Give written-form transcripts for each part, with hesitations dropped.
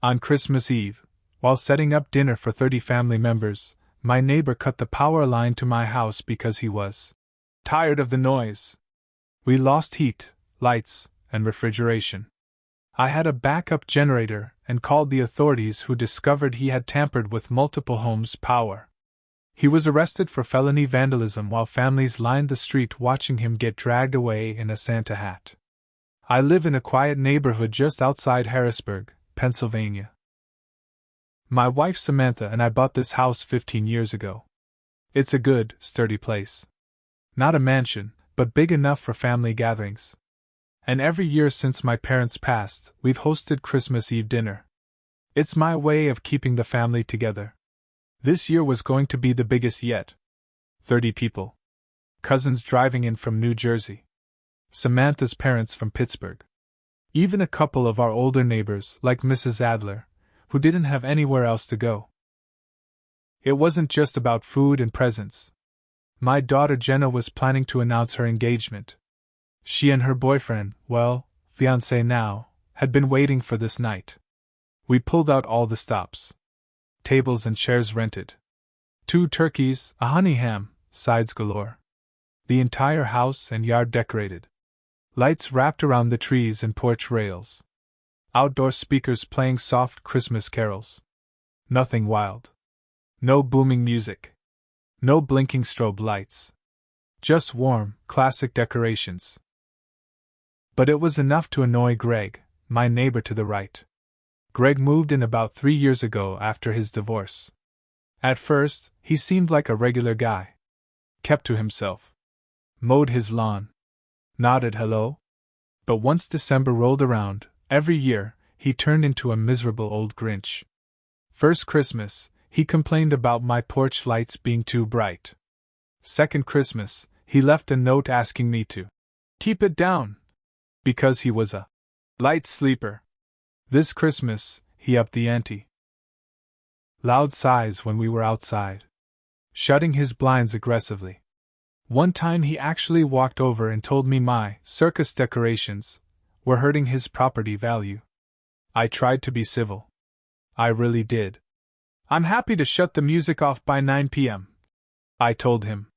On Christmas Eve, while setting up dinner for 30 family members, my neighbor cut the power line to my house because he was tired of the noise. We lost heat, lights, and refrigeration. I had a backup generator and called the authorities, who discovered he had tampered with multiple homes' power. He was arrested for felony vandalism while families lined the street watching him get dragged away in a Santa hat. I live in a quiet neighborhood just outside Harrisburg, Pennsylvania. My wife Samantha and I bought this house 15 years ago. It's a good, sturdy place. Not a mansion, but big enough for family gatherings. And every year since my parents passed, we've hosted Christmas Eve dinner. It's my way of keeping the family together. This year was going to be the biggest yet. 30 people. Cousins driving in from New Jersey. Samantha's parents from Pittsburgh. Even a couple of our older neighbors, like Mrs. Adler, who didn't have anywhere else to go. It wasn't just about food and presents. My daughter Jenna was planning to announce her engagement. She and her boyfriend, well, fiancé now, had been waiting for this night. We pulled out all the stops. Tables and chairs rented. 2 turkeys, a honey ham, sides galore. The entire house and yard decorated. Lights wrapped around the trees and porch rails. Outdoor speakers playing soft Christmas carols. Nothing wild. No booming music. No blinking strobe lights. Just warm, classic decorations. But it was enough to annoy Greg, my neighbor to the right. Greg moved in about 3 years ago after his divorce. At first, he seemed like a regular guy. Kept to himself. Mowed his lawn. Nodded hello. But once December rolled around, every year, he turned into a miserable old Grinch. First Christmas, he complained about my porch lights being too bright. Second Christmas, he left a note asking me to keep it down, because he was a light sleeper. This Christmas, he upped the ante. Loud sighs when we were outside. Shutting his blinds aggressively. One time he actually walked over and told me my circus decorations were hurting his property value. I tried to be civil. I really did. I'm happy to shut the music off by 9 p.m., I told him.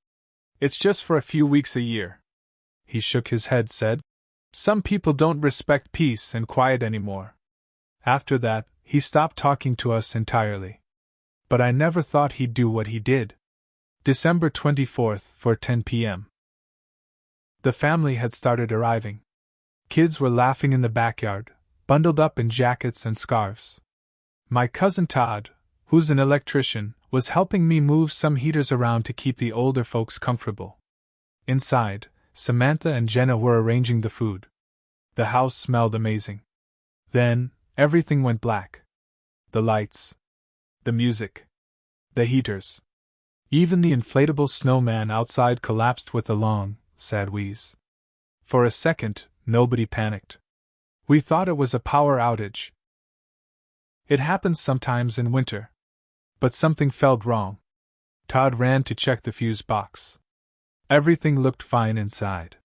It's just for a few weeks a year. He shook his head, said, some people don't respect peace and quiet anymore. After that, he stopped talking to us entirely. But I never thought he'd do what he did. December 24th, for 10 p.m. The family had started arriving. Kids were laughing in the backyard, bundled up in jackets and scarves. My cousin Todd, who's an electrician, was helping me move some heaters around to keep the older folks comfortable. Inside, Samantha and Jenna were arranging the food. The house smelled amazing. Then, everything went black. The lights. The music. The heaters. Even the inflatable snowman outside collapsed with a long, sad wheeze. For a second, nobody panicked. We thought it was a power outage. It happens sometimes in winter. But something felt wrong. Todd ran to check the fuse box. Everything looked fine inside.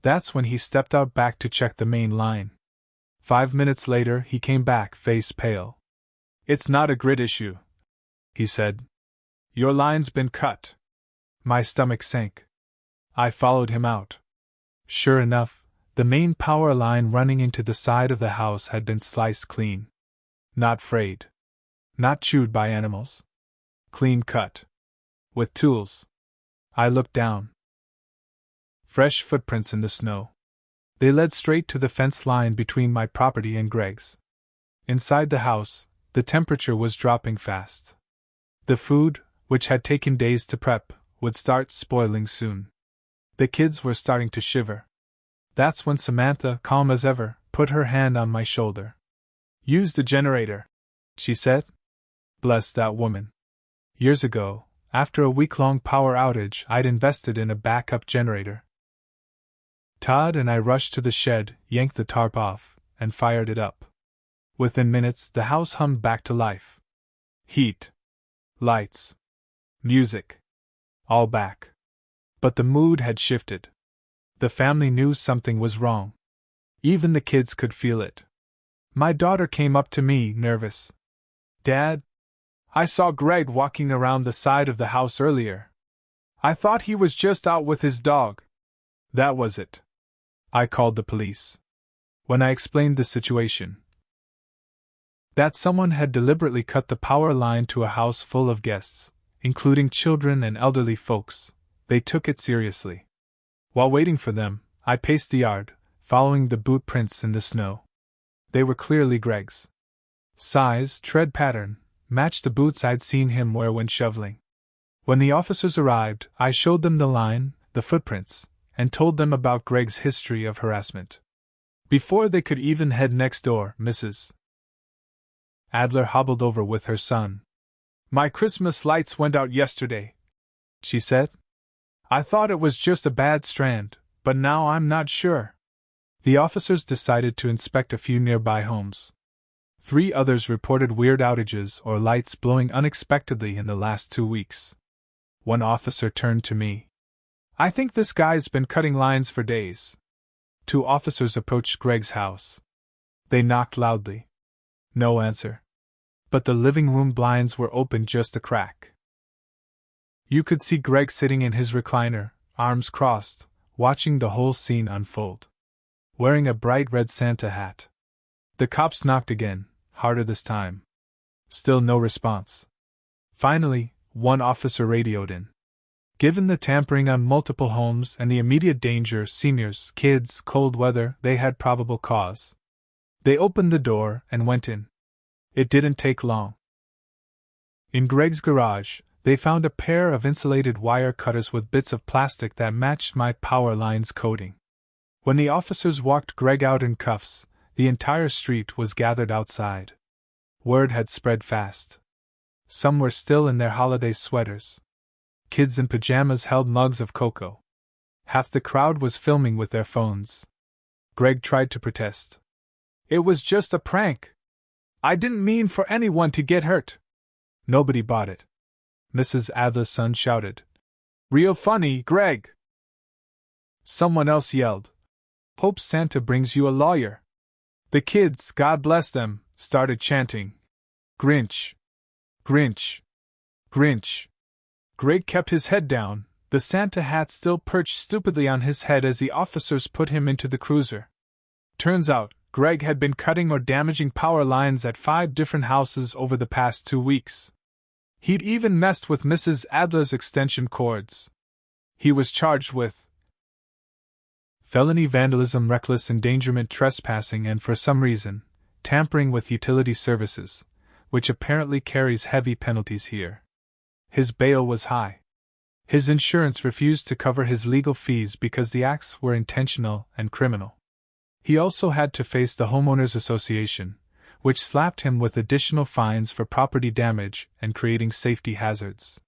That's when he stepped out back to check the main line. 5 minutes later, he came back, face pale. It's not a grid issue, he said. Your line's been cut. My stomach sank. I followed him out. Sure enough, the main power line running into the side of the house had been sliced clean. Not frayed. Not chewed by animals. Clean cut. With tools. I looked down. Fresh footprints in the snow. They led straight to the fence line between my property and Greg's. Inside the house, the temperature was dropping fast. The food, which had taken days to prep, would start spoiling soon. The kids were starting to shiver. That's when Samantha, calm as ever, put her hand on my shoulder. Use the generator, she said. Bless that woman. Years ago, after a week-long power outage, I'd invested in a backup generator. Todd and I rushed to the shed, yanked the tarp off, and fired it up. Within minutes, the house hummed back to life. Heat. Lights. Music. All back. But the mood had shifted. The family knew something was wrong. Even the kids could feel it. My daughter came up to me, nervous. Dad, I saw Greg walking around the side of the house earlier. I thought he was just out with his dog. That was it. I called the police. When I explained the situation, that someone had deliberately cut the power line to a house full of guests, including children and elderly folks, they took it seriously. While waiting for them, I paced the yard, following the boot prints in the snow. They were clearly Greg's. Size, tread pattern, matched the boots I'd seen him wear when shoveling. When the officers arrived, I showed them the line, the footprints, and told them about Greg's history of harassment. Before they could even head next door, Mrs. Adler hobbled over with her son. My Christmas lights went out yesterday, she said. I thought it was just a bad strand, but now I'm not sure. The officers decided to inspect a few nearby homes. 3 others reported weird outages or lights blowing unexpectedly in the last 2 weeks. One officer turned to me. I think this guy's been cutting lines for days. 2 officers approached Greg's house. They knocked loudly. No answer. But the living room blinds were open just a crack. You could see Greg sitting in his recliner, arms crossed, watching the whole scene unfold. Wearing a bright red Santa hat. The cops knocked again, harder this time. Still no response. Finally, one officer radioed in. Given the tampering on multiple homes and the immediate danger, seniors, kids, cold weather, they had probable cause. They opened the door and went in. It didn't take long. In Greg's garage, they found a pair of insulated wire cutters with bits of plastic that matched my power line's coating. When the officers walked Greg out in cuffs, the entire street was gathered outside. Word had spread fast. Some were still in their holiday sweaters. Kids in pajamas held mugs of cocoa. Half the crowd was filming with their phones. Greg tried to protest. It was just a prank. I didn't mean for anyone to get hurt. Nobody bought it. Mrs. Adler's son shouted. Real funny, Greg. Someone else yelled. Hope Santa brings you a lawyer. The kids, God bless them, started chanting. Grinch. Grinch. Grinch. Greg kept his head down, the Santa hat still perched stupidly on his head as the officers put him into the cruiser. Turns out, Greg had been cutting or damaging power lines at 5 different houses over the past 2 weeks. He'd even messed with Mrs. Adler's extension cords. He was charged with felony vandalism, reckless endangerment, trespassing, and for some reason, tampering with utility services, which apparently carries heavy penalties here. His bail was high. His insurance refused to cover his legal fees because the acts were intentional and criminal. He also had to face the Homeowners Association, which slapped him with additional fines for property damage and creating safety hazards.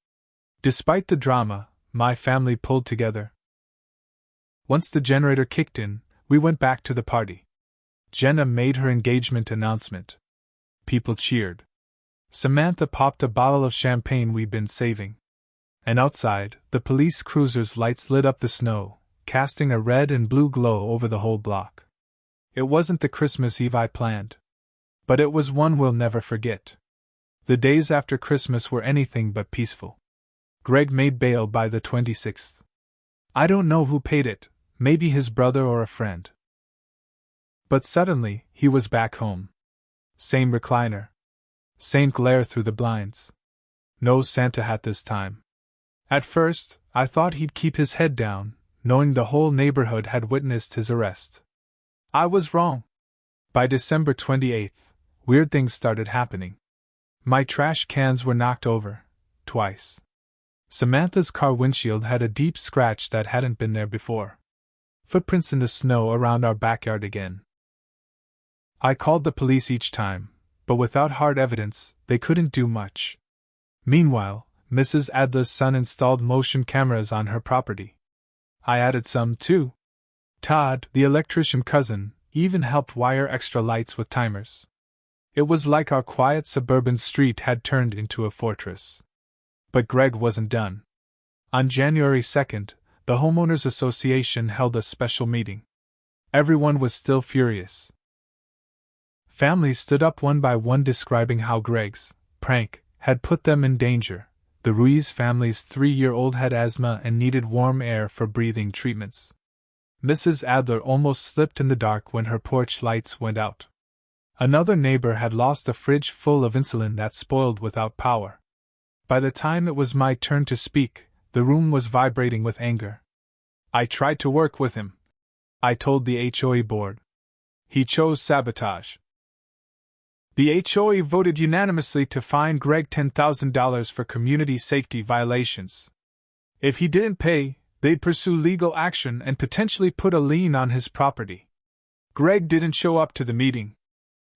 Despite the drama, my family pulled together. Once the generator kicked in, we went back to the party. Jenna made her engagement announcement. People cheered. Samantha popped a bottle of champagne we'd been saving. And outside, the police cruiser's lights lit up the snow, casting a red and blue glow over the whole block. It wasn't the Christmas Eve I planned. But it was one we'll never forget. The days after Christmas were anything but peaceful. Greg made bail by the 26th. I don't know who paid it, maybe his brother or a friend. But suddenly, he was back home. Same recliner. Same glare through the blinds. No Santa hat this time. At first, I thought he'd keep his head down, knowing the whole neighborhood had witnessed his arrest. I was wrong. By December 28th, weird things started happening. My trash cans were knocked over, twice. Samantha's car windshield had a deep scratch that hadn't been there before. Footprints in the snow around our backyard again. I called the police each time, but without hard evidence, they couldn't do much. Meanwhile, Mrs. Adler's son installed motion cameras on her property. I added some too. Todd, the electrician cousin, even helped wire extra lights with timers. It was like our quiet suburban street had turned into a fortress. But Greg wasn't done. On January 2nd, the Homeowners Association held a special meeting. Everyone was still furious. Families stood up one by one describing how Greg's prank had put them in danger. The Ruiz family's 3-year-old had asthma and needed warm air for breathing treatments. Mrs. Adler almost slipped in the dark when her porch lights went out. Another neighbor had lost a fridge full of insulin that spoiled without power. By the time it was my turn to speak, the room was vibrating with anger. I tried to work with him, I told the HOA board. He chose sabotage. The HOA voted unanimously to fine Greg $10,000 for community safety violations. If he didn't pay, they'd pursue legal action and potentially put a lien on his property. Greg didn't show up to the meeting.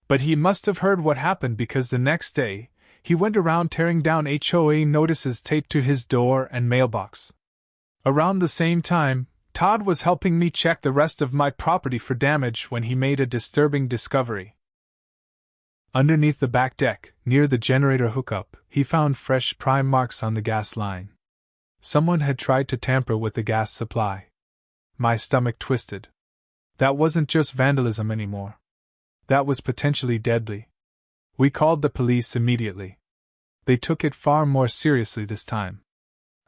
But he must have heard what happened because the next day, he went around tearing down HOA notices taped to his door and mailbox. Around the same time, Todd was helping me check the rest of my property for damage when he made a disturbing discovery. Underneath the back deck, near the generator hookup, he found fresh prime marks on the gas line. Someone had tried to tamper with the gas supply. My stomach twisted. That wasn't just vandalism anymore. That was potentially deadly. We called the police immediately. They took it far more seriously this time.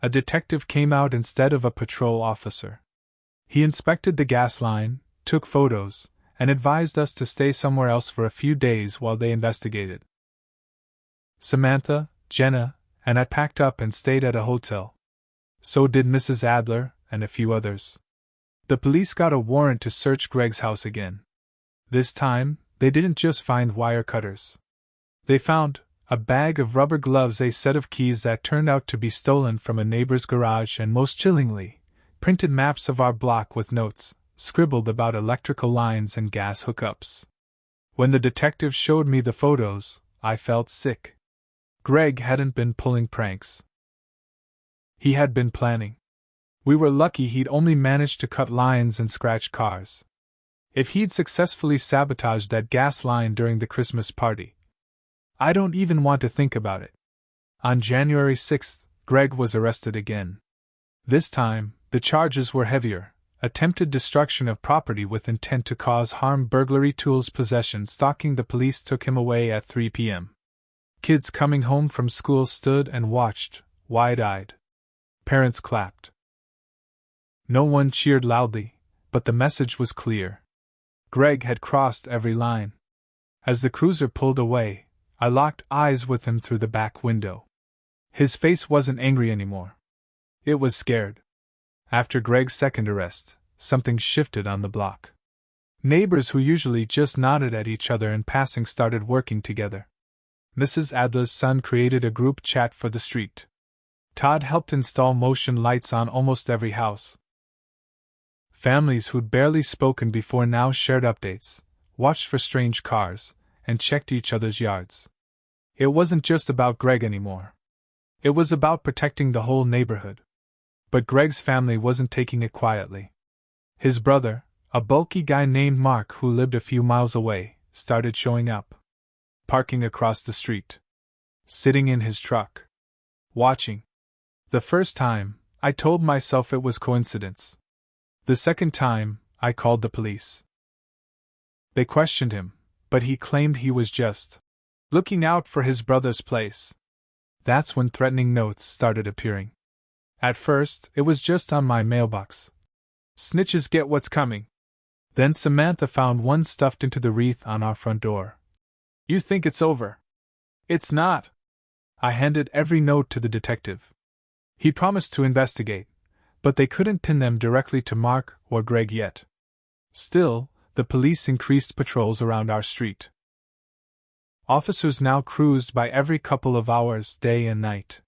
A detective came out instead of a patrol officer. He inspected the gas line, took photos, and advised us to stay somewhere else for a few days while they investigated. Samantha, Jenna, and I packed up and stayed at a hotel. So did Mrs. Adler and a few others. The police got a warrant to search Greg's house again. This time, they didn't just find wire cutters. They found a bag of rubber gloves, a set of keys that turned out to be stolen from a neighbor's garage, and most chillingly, printed maps of our block with notes scribbled about electrical lines and gas hookups. When the detective showed me the photos, I felt sick. Greg hadn't been pulling pranks. He had been planning. We were lucky he'd only managed to cut lines and scratch cars. If he'd successfully sabotaged that gas line during the Christmas party, I don't even want to think about it. On January 6th, Greg was arrested again. This time, the charges were heavier: attempted destruction of property with intent to cause harm, burglary, tools possession, stalking. The police took him away at 3 p.m. Kids coming home from school stood and watched, wide-eyed. Parents clapped. No one cheered loudly, but the message was clear. Greg had crossed every line. As the cruiser pulled away, I locked eyes with him through the back window. His face wasn't angry anymore. It was scared. After Greg's second arrest, something shifted on the block. Neighbors who usually just nodded at each other in passing started working together. Mrs. Adler's son created a group chat for the street. Todd helped install motion lights on almost every house. Families who'd barely spoken before now shared updates, watched for strange cars, and checked each other's yards. It wasn't just about Greg anymore. It was about protecting the whole neighborhood. But Greg's family wasn't taking it quietly. His brother, a bulky guy named Mark who lived a few miles away, started showing up. Parking across the street. Sitting in his truck. Watching. The first time, I told myself it was coincidence. The second time, I called the police. They questioned him, but he claimed he was just looking out for his brother's place. That's when threatening notes started appearing. At first, it was just on my mailbox. Snitches get what's coming. Then Samantha found one stuffed into the wreath on our front door. You think it's over? It's not. I handed every note to the detective. He promised to investigate, but they couldn't pin them directly to Mark or Greg yet. Still, the police increased patrols around our street. Officers now cruised by every couple of hours, day and night.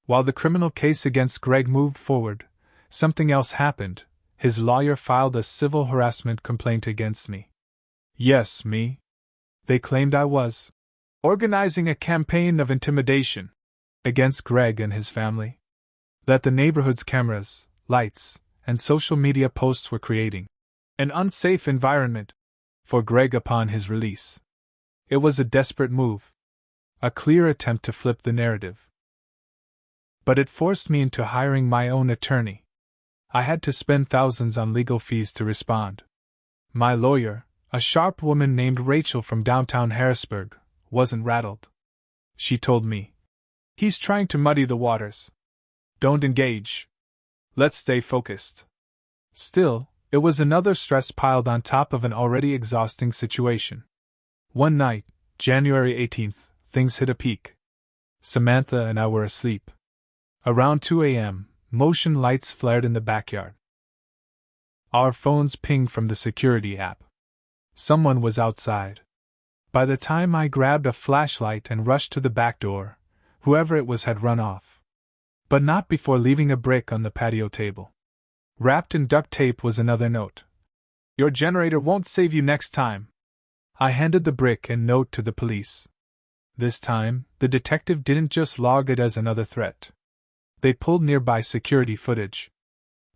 While the criminal case against Greg moved forward, something else happened. His lawyer filed a civil harassment complaint against me. Yes, me. They claimed I was organizing a campaign of intimidation against Greg and his family. That the neighborhood's cameras, lights, and social media posts were creating an unsafe environment for Greg upon his release. It was a desperate move. A clear attempt to flip the narrative. But it forced me into hiring my own attorney. I had to spend thousands on legal fees to respond. My lawyer, A sharp woman named Rachel from downtown Harrisburg wasn't rattled. She told me, "He's trying to muddy the waters. Don't engage. Let's stay focused." Still, it was another stress piled on top of an already exhausting situation. One night, January 18th, things hit a peak. Samantha and I were asleep. Around 2 a.m., motion lights flared in the backyard. Our phones pinged from the security app. Someone was outside. By the time I grabbed a flashlight and rushed to the back door, whoever it was had run off. But not before leaving a brick on the patio table. Wrapped in duct tape was another note. "Your generator won't save you next time." I handed the brick and note to the police. This time, the detective didn't just log it as another threat. They pulled nearby security footage.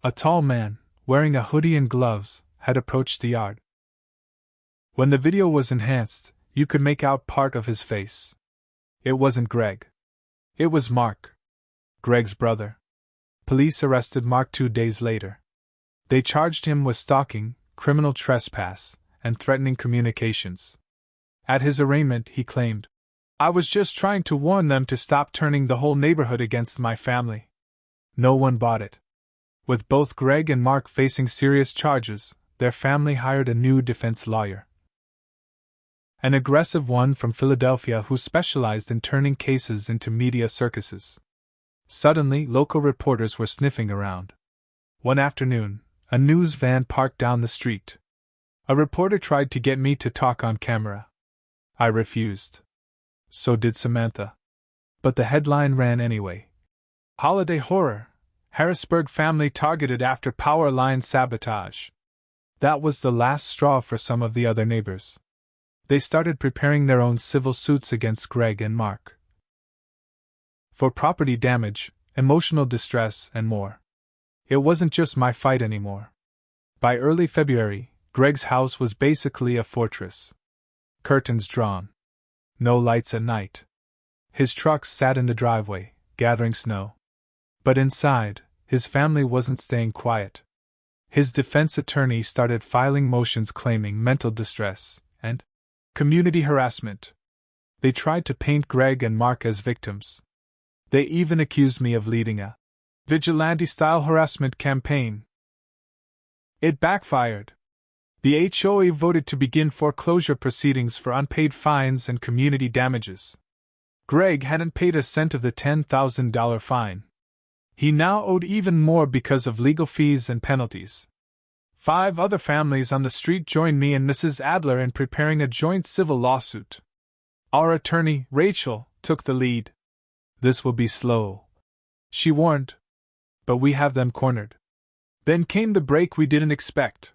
A tall man, wearing a hoodie and gloves, had approached the yard. When the video was enhanced, you could make out part of his face. It wasn't Greg. It was Mark, Greg's brother. Police arrested Mark 2 days later. They charged him with stalking, criminal trespass, and threatening communications. At his arraignment, he claimed, "I was just trying to warn them to stop turning the whole neighborhood against my family." No one bought it. With both Greg and Mark facing serious charges, their family hired a new defense lawyer. An aggressive one from Philadelphia who specialized in turning cases into media circuses. Suddenly, local reporters were sniffing around. One afternoon, a news van parked down the street. A reporter tried to get me to talk on camera. I refused. So did Samantha. But the headline ran anyway. "Holiday Horror. Harrisburg Family Targeted After Power Line Sabotage." That was the last straw for some of the other neighbors. They started preparing their own civil suits against Greg and Mark. For property damage, emotional distress, and more. It wasn't just my fight anymore. By early February, Greg's house was basically a fortress. Curtains drawn. No lights at night. His trucks sat in the driveway, gathering snow. But inside, his family wasn't staying quiet. His defense attorney started filing motions claiming mental distress and community harassment. They tried to paint Greg and Mark as victims. They even accused me of leading a vigilante-style harassment campaign. It backfired. The HOA voted to begin foreclosure proceedings for unpaid fines and community damages. Greg hadn't paid a cent of the $10,000 fine. He now owed even more because of legal fees and penalties. 5 other families on the street joined me and Mrs. Adler in preparing a joint civil lawsuit. Our attorney, Rachel, took the lead. "This will be slow," she warned. "But we have them cornered." Then came the break we didn't expect.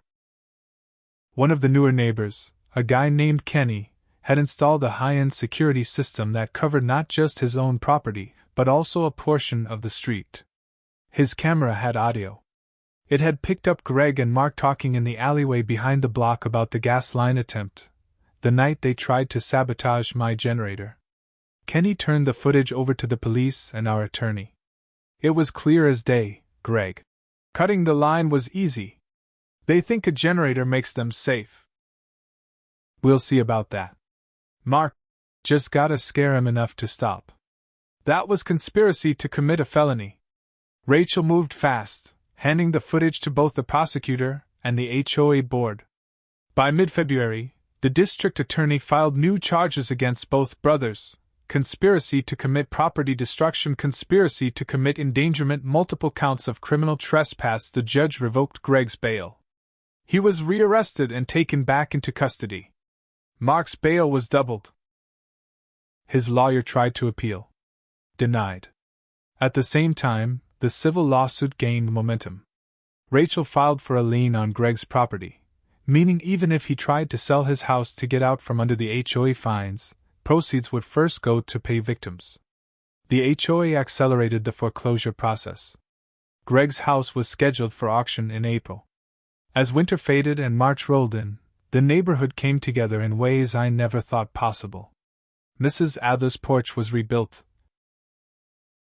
One of the newer neighbors, a guy named Kenny, had installed a high-end security system that covered not just his own property, but also a portion of the street. His camera had audio. It had picked up Greg and Mark talking in the alleyway behind the block about the gas line attempt, the night they tried to sabotage my generator. Kenny turned the footage over to the police and our attorney. It was clear as day, Greg. Cutting the line was easy. They think a generator makes them safe. We'll see about that. Mark, just gotta scare him enough to stop. That was conspiracy to commit a felony. Rachel moved fast, handing the footage to both the prosecutor and the HOA board. By mid-February, the district attorney filed new charges against both brothers: conspiracy to commit property destruction, conspiracy to commit endangerment, multiple counts of criminal trespass. The judge revoked Greg's bail. He was rearrested and taken back into custody. Mark's bail was doubled. His lawyer tried to appeal. Denied. At the same time, the civil lawsuit gained momentum. Rachel filed for a lien on Greg's property, meaning even if he tried to sell his house to get out from under the HOA fines, proceeds would first go to pay victims. The HOA accelerated the foreclosure process. Greg's house was scheduled for auction in April. As winter faded and March rolled in, the neighborhood came together in ways I never thought possible. Mrs. Adler's porch was rebuilt,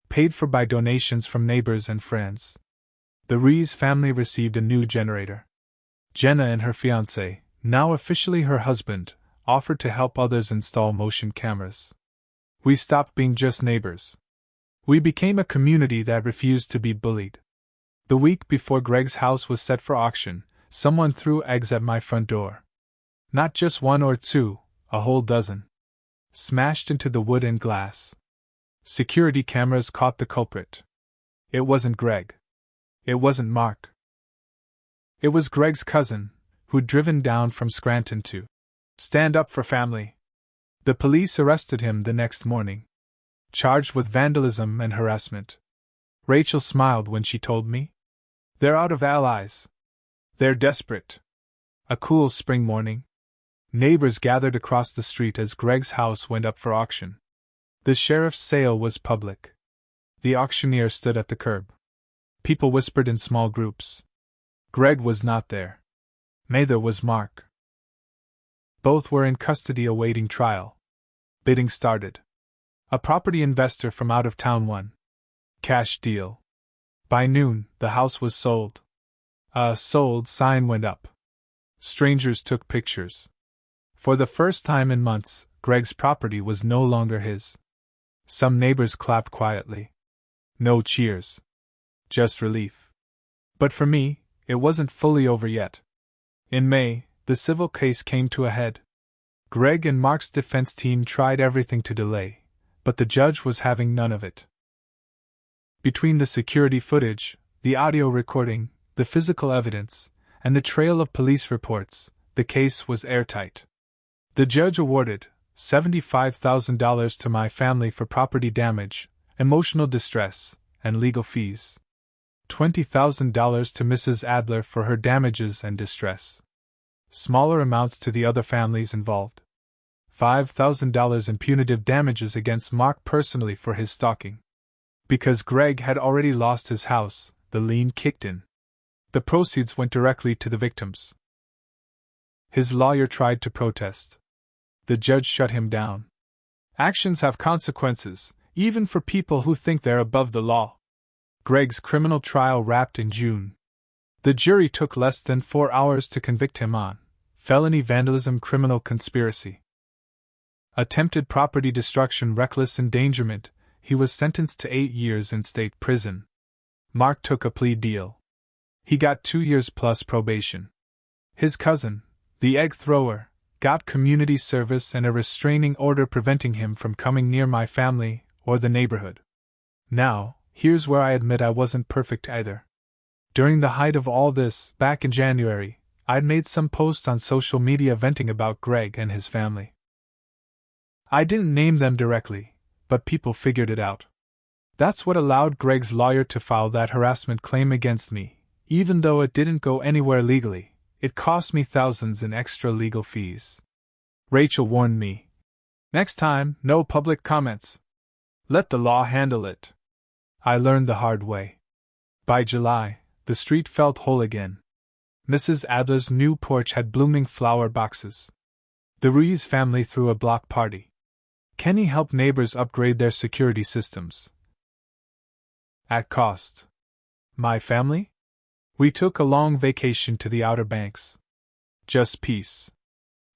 paid for by donations from neighbors and friends. The Rees family received a new generator. Jenna and her fiancé, now officially her husband, offered to help others install motion cameras. We stopped being just neighbors. We became a community that refused to be bullied. The week before Greg's house was set for auction, someone threw eggs at my front door. Not just one or two, a whole dozen. Smashed into the wood and glass. Security cameras caught the culprit. It wasn't Greg. It wasn't Mark. It was Greg's cousin, who'd driven down from Scranton to stand up for family. The police arrested him the next morning, charged with vandalism and harassment. Rachel smiled when she told me. They're out of allies. They're desperate. A cool spring morning. Neighbors gathered across the street as Greg's house went up for auction. The sheriff's sale was public. The auctioneer stood at the curb. People whispered in small groups. Greg was not there. Neither was Mark. Both were in custody awaiting trial. Bidding started. A property investor from out of town won. Cash deal. By noon, the house was sold. A sold sign went up. Strangers took pictures. For the first time in months, Greg's property was no longer his. Some neighbors clapped quietly. No cheers. Just relief. But for me, it wasn't fully over yet. In May, the civil case came to a head. Greg and Mark's defense team tried everything to delay, but the judge was having none of it. Between the security footage, the audio recording, the physical evidence, and the trail of police reports, the case was airtight. The judge awarded $75,000 to my family for property damage, emotional distress, and legal fees. $20,000 to Mrs. Adler for her damages and distress. Smaller amounts to the other families involved. $5,000 in punitive damages against Mark personally for his stalking. Because Greg had already lost his house, the lien kicked in. The proceeds went directly to the victims. His lawyer tried to protest. The judge shut him down. Actions have consequences, even for people who think they're above the law. Greg's criminal trial wrapped in June. The jury took less than 4 hours to convict him on felony vandalism, criminal conspiracy, attempted property destruction, reckless endangerment. He was sentenced to 8 years in state prison. Mark took a plea deal. He got 2 years plus probation. His cousin, the egg thrower, got community service and a restraining order preventing him from coming near my family or the neighborhood. Now, here's where I admit I wasn't perfect either. During the height of all this, back in January, I'd made some posts on social media venting about Greg and his family. I didn't name them directly, but people figured it out. That's what allowed Greg's lawyer to file that harassment claim against me. Even though it didn't go anywhere legally, it cost me thousands in extra legal fees. Rachel warned me. Next time, no public comments. Let the law handle it. I learned the hard way. By July, the street felt whole again. Mrs. Adler's new porch had blooming flower boxes. The Ruiz family threw a block party. Kenny helped neighbors upgrade their security systems. At cost. My family? We took a long vacation to the Outer Banks. Just peace.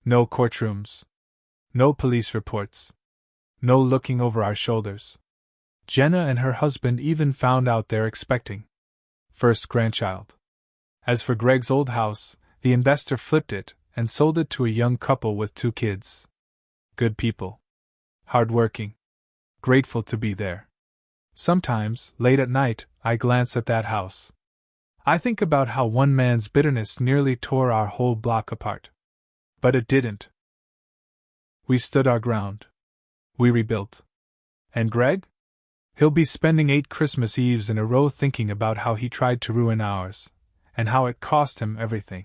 No courtrooms. No police reports. No looking over our shoulders. Jenna and her husband even found out they're expecting first grandchild. As for Greg's old house, the investor flipped it and sold it to a young couple with 2 kids. Good people. Hardworking. Grateful to be there. Sometimes, late at night, I glance at that house. I think about how one man's bitterness nearly tore our whole block apart. But it didn't. We stood our ground. We rebuilt. And Greg? He'll be spending 8 Christmas Eves in a row thinking about how he tried to ruin ours, and how it cost him everything.